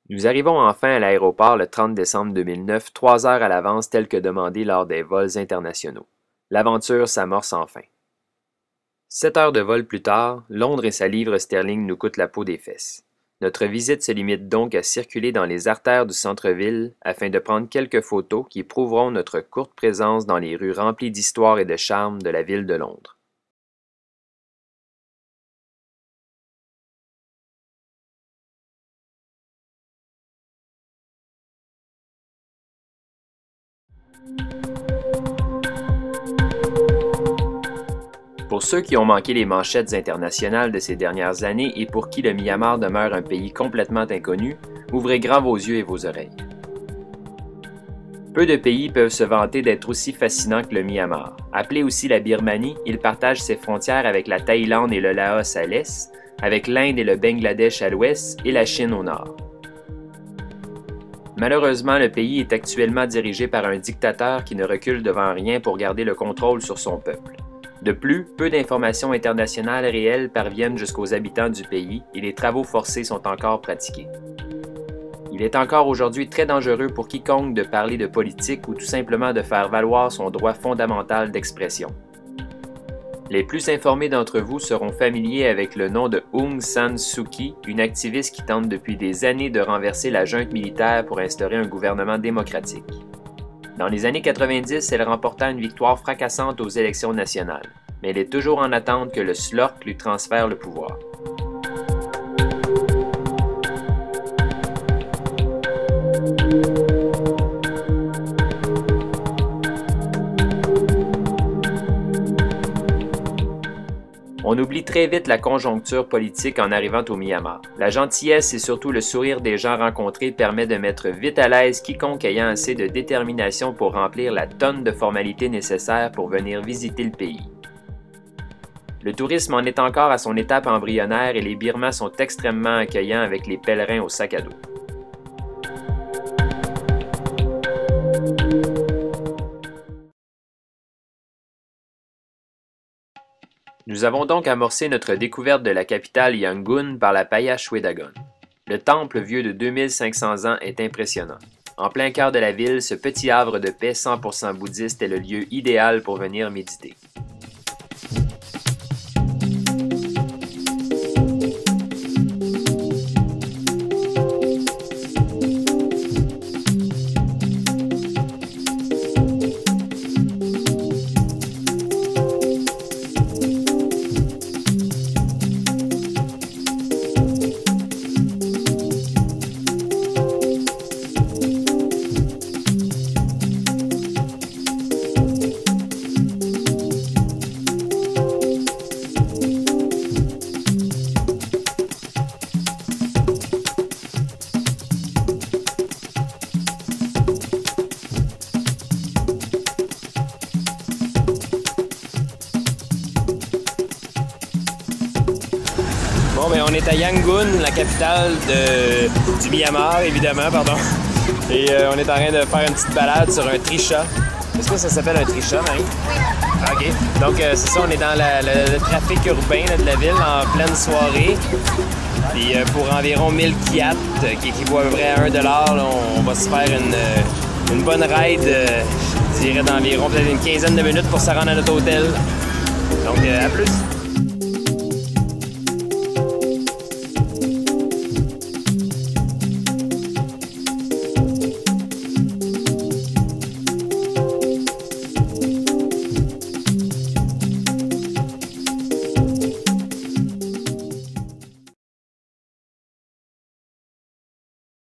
Nous arrivons enfin à l'aéroport le 30 décembre 2009, 3 heures à l'avance tel que demandé lors des vols internationaux. L'aventure s'amorce enfin. 7 heures de vol plus tard, Londres et sa livre sterling nous coûtent la peau des fesses. Notre visite se limite donc à circuler dans les artères du centre-ville afin de prendre quelques photos qui prouveront notre courte présence dans les rues remplies d'histoire et de charme de la ville de Londres. Pour ceux qui ont manqué les manchettes internationales de ces dernières années et pour qui le Myanmar demeure un pays complètement inconnu, ouvrez grand vos yeux et vos oreilles. Peu de pays peuvent se vanter d'être aussi fascinants que le Myanmar. Appelé aussi la Birmanie, il partage ses frontières avec la Thaïlande et le Laos à l'est, avec l'Inde et le Bangladesh à l'ouest et la Chine au nord. Malheureusement, le pays est actuellement dirigé par un dictateur qui ne recule devant rien pour garder le contrôle sur son peuple. De plus, peu d'informations internationales réelles parviennent jusqu'aux habitants du pays et les travaux forcés sont encore pratiqués. Il est encore aujourd'hui très dangereux pour quiconque de parler de politique ou tout simplement de faire valoir son droit fondamental d'expression. Les plus informés d'entre vous seront familiers avec le nom de Aung San Suu Kyi, une activiste qui tente depuis des années de renverser la junte militaire pour instaurer un gouvernement démocratique. Dans les années 90, elle remporta une victoire fracassante aux élections nationales, mais elle est toujours en attente que le SLORC lui transfère le pouvoir. On oublie très vite la conjoncture politique en arrivant au Myanmar. La gentillesse et surtout le sourire des gens rencontrés permet de mettre vite à l'aise quiconque ayant assez de détermination pour remplir la tonne de formalités nécessaires pour venir visiter le pays. Le tourisme en est encore à son étape embryonnaire et les Birmans sont extrêmement accueillants avec les pèlerins au sac à dos. Nous avons donc amorcé notre découverte de la capitale Yangon par la Phaya Shwedagon. Le temple vieux de 2500 ans est impressionnant. En plein cœur de la ville, ce petit havre de paix 100% bouddhiste est le lieu idéal pour venir méditer. Bon, ben on est à Yangon, la capitale du Myanmar, évidemment, pardon. Et on est en train de faire une petite balade sur un trisha. Est-ce que ça s'appelle un trisha, Marie? Oui. OK. Donc, c'est ça, on est dans le trafic urbain là, de la ville en pleine soirée. Puis pour environ 1000 kyats, qui équivaut à peu près à 1 $, là, on va se faire une bonne ride, je dirais d'environ peut-être une quinzaine de minutes pour se rendre à notre hôtel. Donc, à plus!